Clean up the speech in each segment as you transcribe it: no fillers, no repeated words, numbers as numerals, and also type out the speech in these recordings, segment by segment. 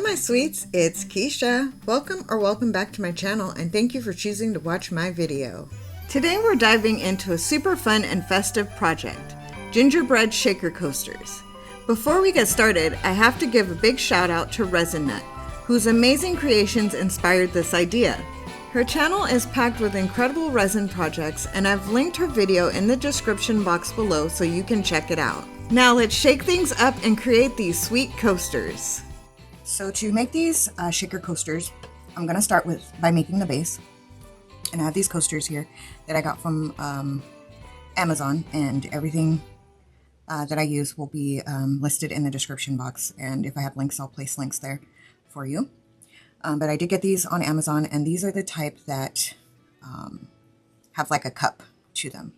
my sweets, it's Keisha. Welcome back to my channel, and thank you for choosing to watch my video. Today we're diving into a super fun and festive project, Gingerbread Shaker Coasters. Before we get started, I have to give a big shout out to Resin Nut, whose amazing creations inspired this idea. Her channel is packed with incredible resin projects, and I've linked her video in the description box below so you can check it out. Now let's shake things up and create these sweet coasters. So to make these shaker coasters, I'm going to start by making the base. And I have these coasters here that I got from Amazon, and everything that I use will be listed in the description box. And if I have links, I'll place links there for you. But I did get these on Amazon, and these are the type that have like a cup to them,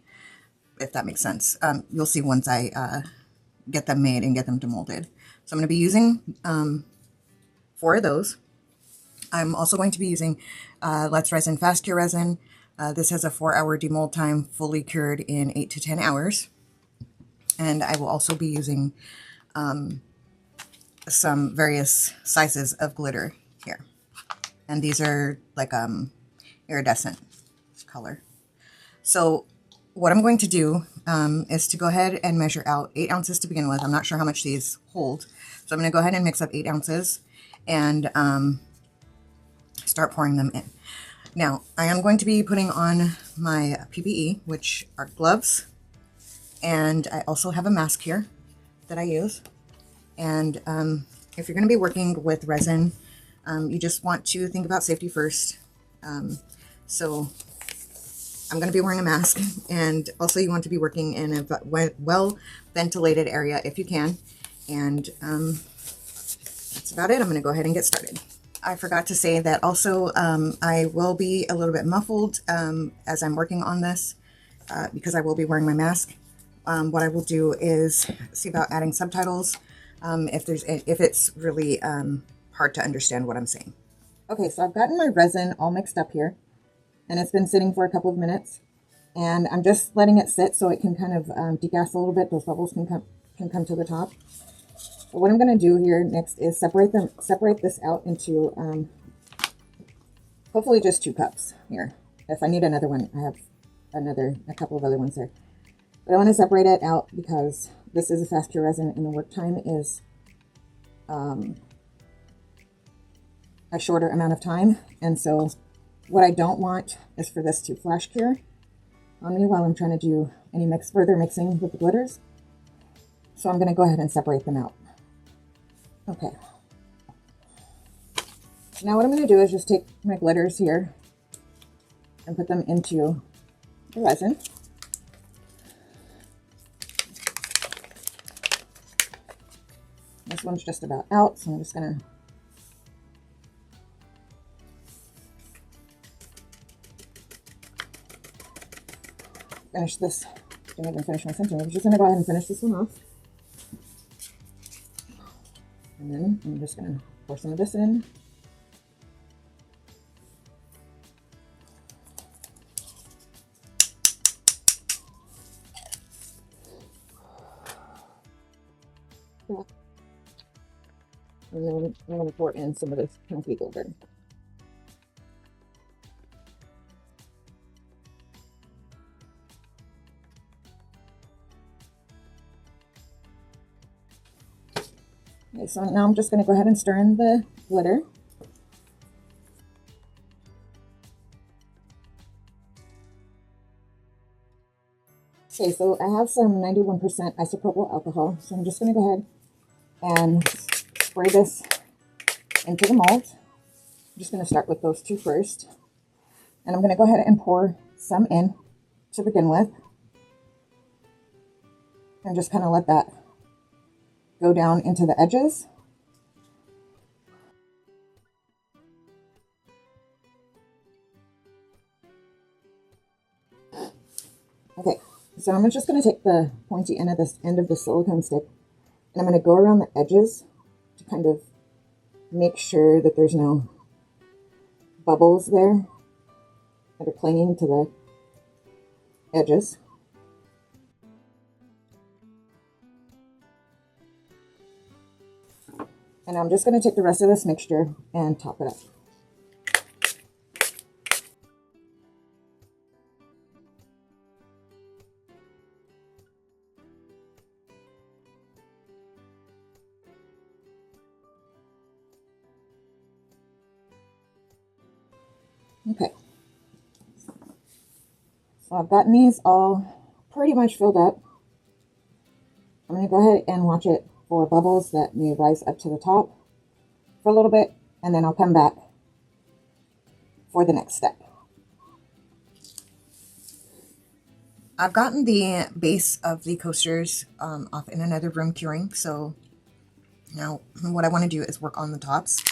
if that makes sense. You'll see once I get them made and get them demolded. So I'm going to be using 4 of those. I'm also going to be using Let's Resin Fast Cure resin. This has a 4-hour demold time, fully cured in 8 to 10 hours. And I will also be using some various sizes of glitter here. And these are like iridescent color. So what I'm going to do is to go ahead and measure out 8 ounces to begin with. I'm not sure how much these hold. So I'm going to go ahead and mix up 8 ounces and start pouring them in. Now, I am going to be putting on my PPE, which are gloves, and I also have a mask here that I use. And if you're going to be working with resin, you just want to think about safety first. So I'm going to be wearing a mask, and also you want to be working in a well-ventilated area if you can. And that's about it. I'm going to go ahead and get started. I forgot to say that also I will be a little bit muffled as I'm working on this because I will be wearing my mask. What I will do is see about adding subtitles if it's really hard to understand what I'm saying. Okay, so I've gotten my resin all mixed up here, and it's been sitting for a couple of minutes, and I'm just letting it sit so it can kind of degas a little bit. Those bubbles can come to the top. But what I'm going to do here next is separate this out into hopefully just 2 cups here. If I need another one, I have a couple of other ones there. But I want to separate it out because this is a fast cure resin, and the work time is a shorter amount of time. And so what I don't want is for this to flash cure on me while I'm trying to do any further mixing with the glitters. So I'm going to go ahead and separate them out. Okay. Now what I'm going to do is just take my glitters here and put them into the resin. This one's just about out, so I'm just going to finish this. Didn't even finish my sentence. I'm just going to go ahead and finish this one off. And then I'm just going to pour some of this in. And then I'm going to pour in some of this chunky glitter. Okay, so now I'm just going to go ahead and stir in the glitter. Okay, so I have some 91% isopropyl alcohol, so I'm just going to go ahead and spray this into the mold. I'm just going to start with those 2 first. And I'm going to go ahead and pour some in to begin with. And just kind of let that go down into the edges. Okay, so I'm just going to take the pointy end of the silicone stick, and I'm going to go around the edges to kind of make sure that there's no bubbles there that are clinging to the edges. And I'm just going to take the rest of this mixture and top it up. Okay, so I've gotten these all pretty much filled up. I'm going to go ahead and watch it for bubbles that may rise up to the top for a little bit, and then I'll come back for the next step. I've gotten the base of the coasters off in another room curing, so now what I want to do is work on the tops.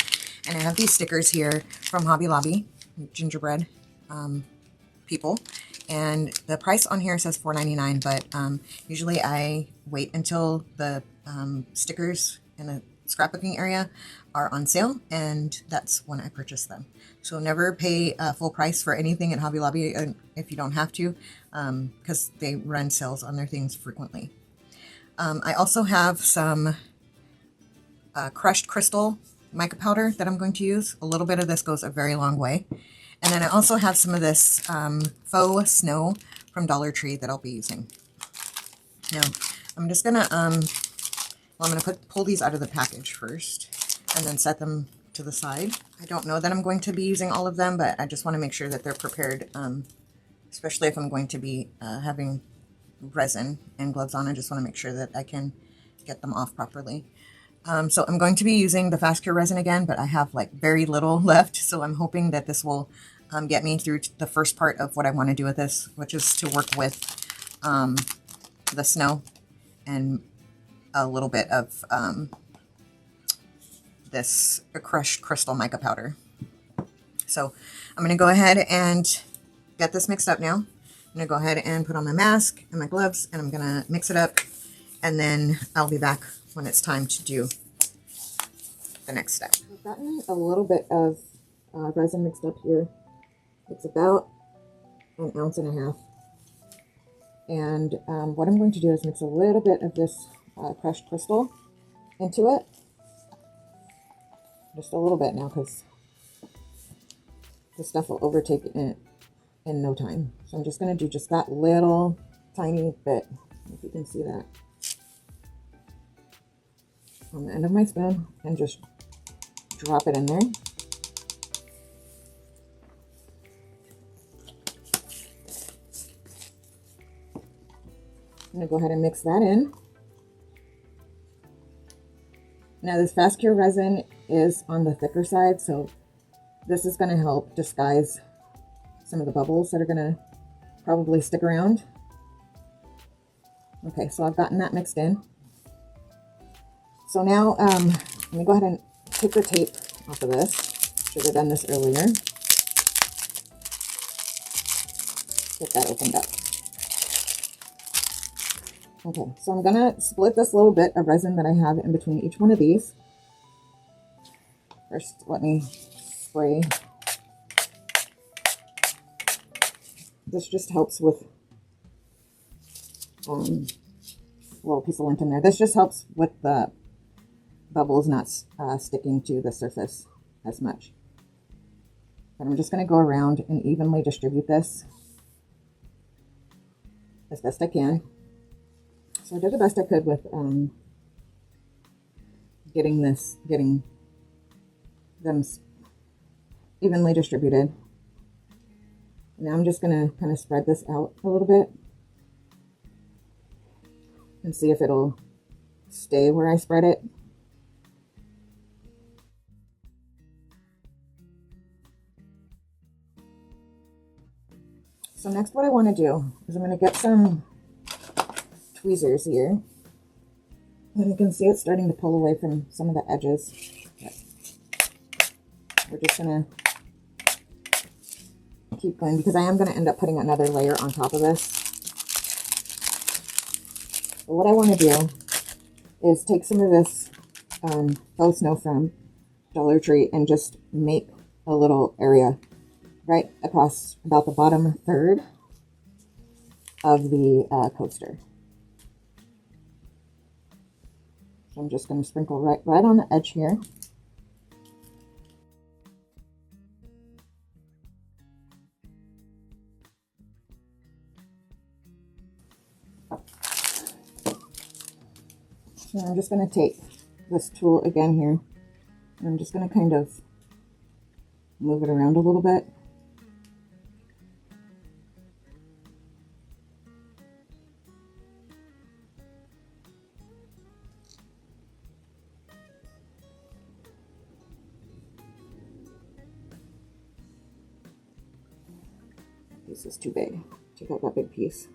And I have these stickers here from Hobby Lobby, Gingerbread people, and the price on here says $4.99, but usually I wait until the stickers in the scrapbooking area are on sale, and that's when I purchase them. So never pay full price for anything at Hobby Lobby if you don't have to, because they run sales on their things frequently. I also have some crushed crystal mica powder that I'm going to use. A little bit of this goes a very long way. And then I also have some of this faux snow from Dollar Tree that I'll be using. Now, I'm just gonna I'm gonna pull these out of the package first and then set them to the side. I don't know that I'm going to be using all of them, but I just want to make sure that they're prepared, especially if I'm going to be having resin and gloves on. I just want to make sure that I can get them off properly. So I'm going to be using the Fast Cure resin again, but I have like very little left, so I'm hoping that this will get me through the first part of what I want to do with this, which is to work with the snow and a little bit of this crushed crystal mica powder. So I'm going to go ahead and get this mixed up now. I'm going to go ahead and put on my mask and my gloves, and I'm going to mix it up, and then I'll be back when it's time to do the next step. I've gotten a little bit of resin mixed up here. It's about 1.5 ounces. And what I'm going to do is mix a little bit of this crushed crystal into it. Just a little bit now, because this stuff will overtake it in no time. So I'm just going to do just that little tiny bit, if you can see that, on the end of my spoon, and just drop it in there. I'm going to go ahead and mix that in. Now this Fast Cure resin is on the thicker side, so this is going to help disguise some of the bubbles that are going to probably stick around. Okay, so I've gotten that mixed in. So now let me go ahead and take the tape off of this. Should have done this earlier. Get that opened up. Okay, so I'm going to split this little bit of resin that I have in between each one of these. First, let me spray. This just helps with a little piece of lint in there. This just helps with the bubbles not sticking to the surface as much. But I'm just going to go around and evenly distribute this as best I can. So I did the best I could with getting them evenly distributed. Now I'm just going to kind of spread this out a little bit and see if it'll stay where I spread it. So next what I want to do is I'm going to get some tweezers here. And you can see it's starting to pull away from some of the edges. We're just going to keep going, because I am going to end up putting another layer on top of this. But what I want to do is take some of this faux snow from Dollar Tree and just make a little area right across about the bottom third of the coaster. So I'm just going to sprinkle right on the edge here. So I'm just going to take this tool again here, and I'm just going to kind of move it around a little bit. This is too big. Take out that big piece.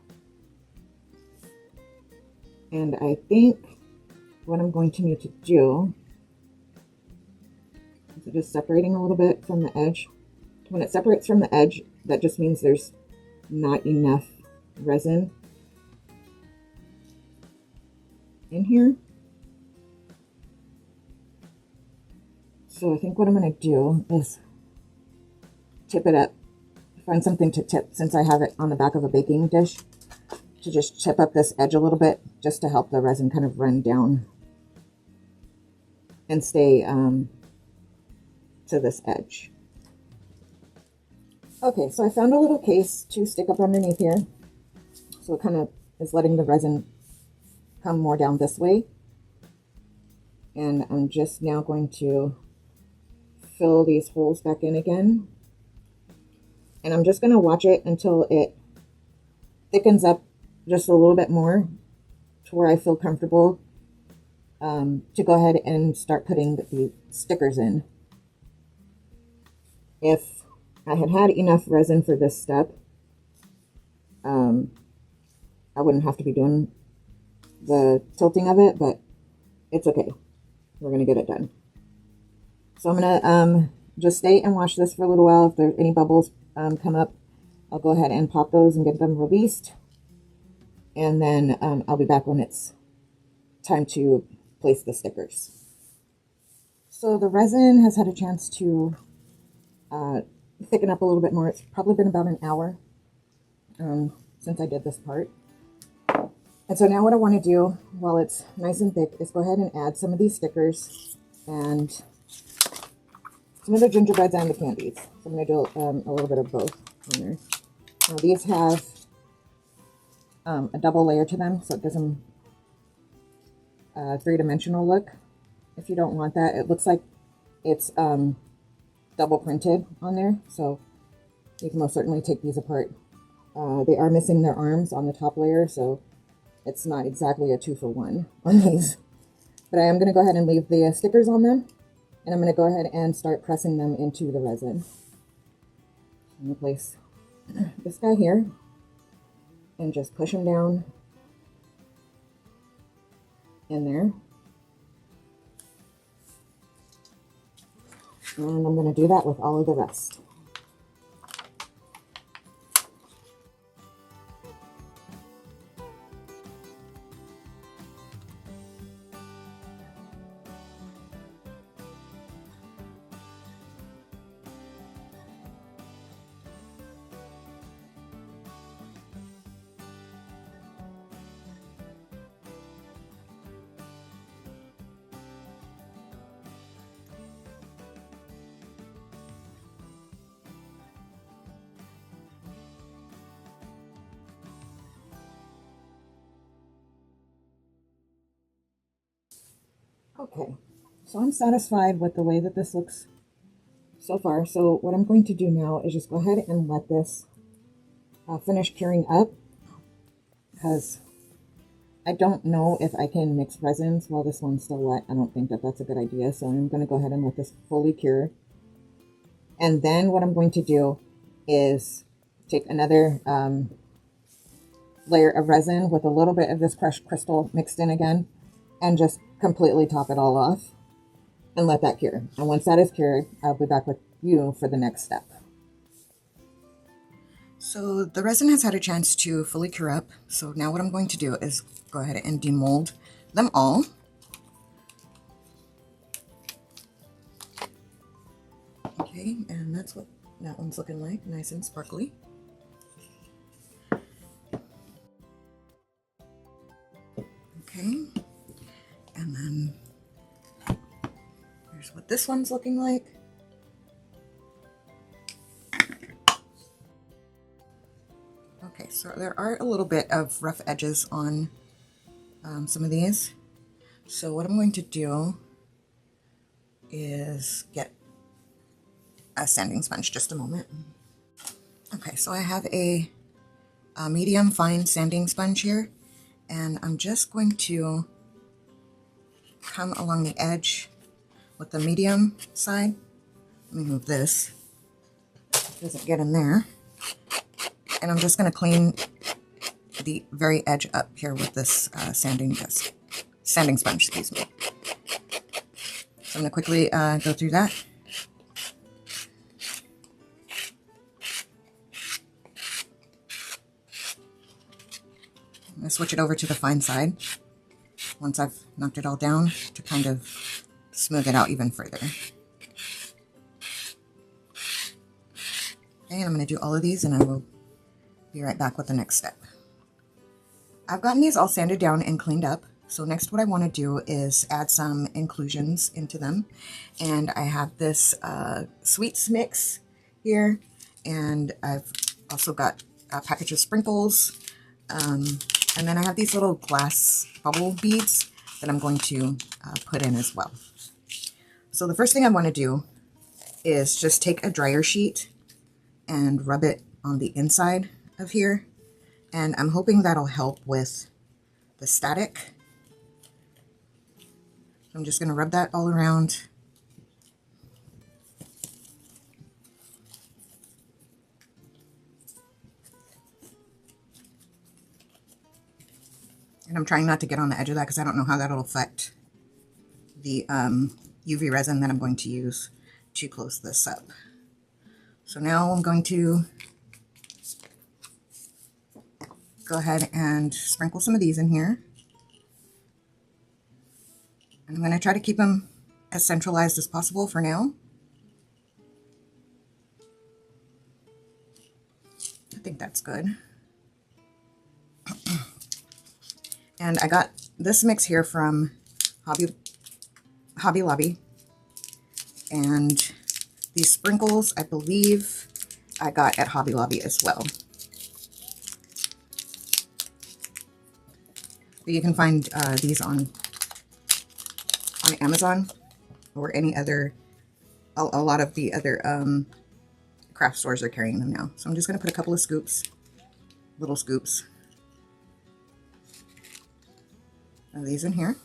And I think what I'm going to need to do is just separating a little bit from the edge. When it separates from the edge, that just means there's not enough resin in here. So I think what I'm going to do is tip it up. Find something to tip, since I have it on the back of a baking dish, to just tip up this edge a little bit, just to help the resin kind of run down and stay to this edge. Okay, so I found a little case to stick up underneath here. So it kind of is letting the resin come more down this way. And I'm just now going to fill these holes back in again. And I'm just going to watch it until it thickens up just a little bit more to where I feel comfortable to go ahead and start putting the stickers in. If I had enough resin for this step, I wouldn't have to be doing the tilting of it, but it's okay. We're going to get it done. So I'm going to just stay and watch this for a little while. If there's any bubbles come up, I'll go ahead and pop those and get them released. And then I'll be back when it's time to place the stickers. So the resin has had a chance to thicken up a little bit more. It's probably been about an hour since I did this part. And so now what I want to do while it's nice and thick is go ahead and add some of these stickers and some of the gingerbreads and the candies. So I'm going to do a little bit of both on there. Now these have a double layer to them, so it gives them a three-dimensional look. If you don't want that, it looks like it's double printed on there, so you can most certainly take these apart. They are missing their arms on the top layer, so it's not exactly a 2-for-1 on these. But I am going to go ahead and leave the stickers on them, and I'm going to go ahead and start pressing them into the resin. I'm going to place this guy here and just push him down in there. And I'm going to do that with all of the rest. Okay, so I'm satisfied with the way that this looks so far. So what I'm going to do now is just go ahead and let this finish curing up, because I don't know if I can mix resins while this one's still wet. I don't think that that's a good idea. So I'm going to go ahead and let this fully cure. And then what I'm going to do is take another layer of resin with a little bit of this crushed crystal mixed in again, and just completely top it all off and let that cure. And once that is cured, I'll be back with you for the next step. So the resin has had a chance to fully cure up. So now what I'm going to do is go ahead and demold them all. Okay, and that's what that one's looking like, nice and sparkly. Okay, and then this one's looking like. Okay, so there are a little bit of rough edges on some of these. So what I'm going to do is get a sanding sponge. Just a moment. Okay, so I have a medium fine sanding sponge here, and I'm just going to come along the edge with the medium side. Let me move this. It doesn't get in there. And I'm just going to clean the very edge up here with this sanding sponge, excuse me. So I'm going to quickly go through that. I'm going to switch it over to the fine side once I've knocked it all down to kind of smooth it out even further. Okay, and I'm going to do all of these and I will be right back with the next step. I've gotten these all sanded down and cleaned up. So next what I want to do is add some inclusions into them. And I have this sweets mix here. And I've also got a package of sprinkles. And then I have these little glass bubble beads that I'm going to put in as well. So the first thing I want to do is just take a dryer sheet and rub it on the inside of here. And I'm hoping that'll help with the static. So I'm just going to rub that all around. And I'm trying not to get on the edge of that because I don't know how that'll affect the UV resin that I'm going to use to close this up. So now I'm going to go ahead and sprinkle some of these in here. And I'm going to try to keep them as centralized as possible for now. I think that's good. And I got this mix here from Hobby Lobby. And these sprinkles, I believe I got at Hobby Lobby as well. But you can find these on Amazon or any other, a lot of the other craft stores are carrying them now. So I'm just going to put a couple of scoops, little scoops of these in here.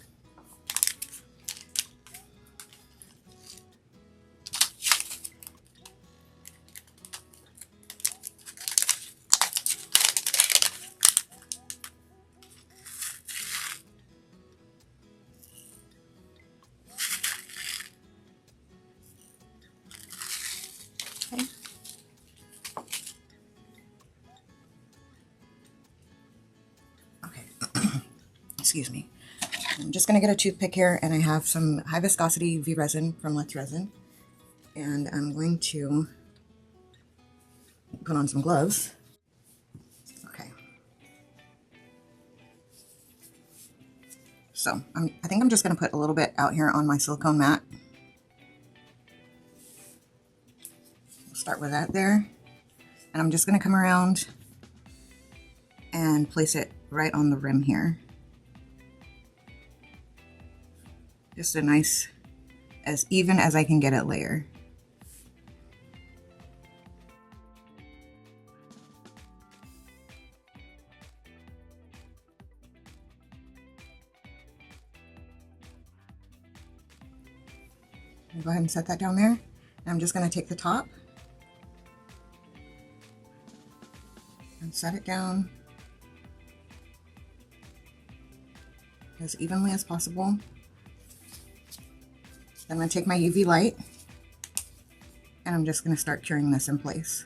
Excuse me. I'm just going to get a toothpick here, and I have some high viscosity UV resin from Let's Resin, and I'm going to put on some gloves. Okay. So I think I'm just going to put a little bit out here on my silicone mat. We'll start with that there, and I'm just going to come around and place it right on the rim here. Just a nice, as even as I can get it layer. Go ahead and set that down there. And I'm just going to take the top and set it down as evenly as possible. Then I'm going to take my UV light and I'm just going to start curing this in place.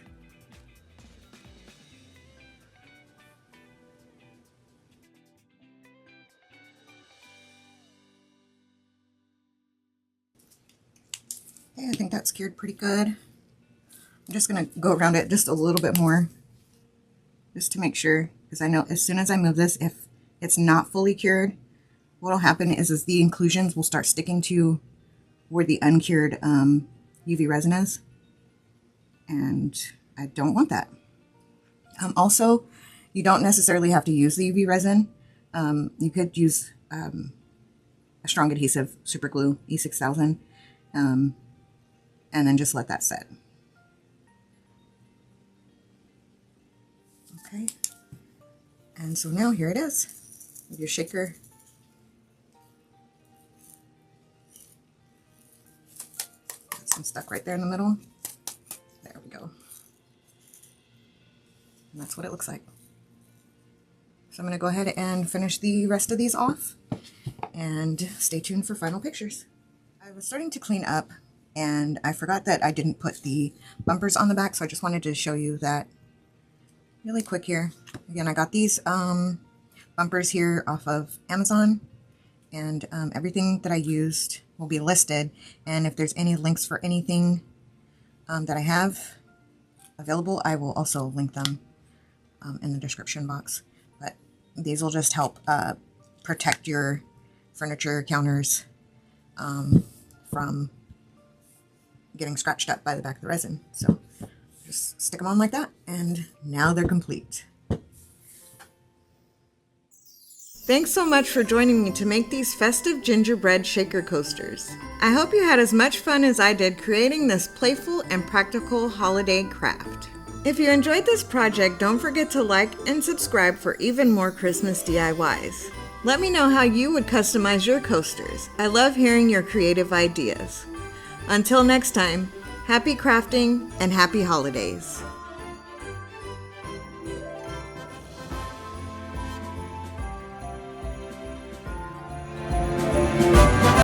Okay, I think that's cured pretty good. I'm just going to go around it just a little bit more just to make sure, because I know as soon as I move this, if it's not fully cured, what will happen is the inclusions will start sticking to where the uncured UV resin is, and I don't want that. Also, you don't necessarily have to use the UV resin. You could use a strong adhesive super glue, E6000, and then just let that set. Okay, and so now here it is with your shaker. Got some stuck right there in the middle. There we go. And that's what it looks like. So I'm going to go ahead and finish the rest of these off, and stay tuned for final pictures. I was starting to clean up, and I forgot that I didn't put the bumpers on the back, so I just wanted to show you that really quick here. Again, I got these bumpers here off of Amazon, and everything that I used will be listed, and if there's any links for anything that I have available, I will also link them in the description box. But these will just help protect your furniture counters from getting scratched up by the back of the resin. So just stick them on like that, and now they're complete. Thanks so much for joining me to make these festive gingerbread shaker coasters. I hope you had as much fun as I did creating this playful and practical holiday craft. If you enjoyed this project, don't forget to like and subscribe for even more Christmas DIYs. Let me know how you would customize your coasters. I love hearing your creative ideas. Until next time, happy crafting and happy holidays.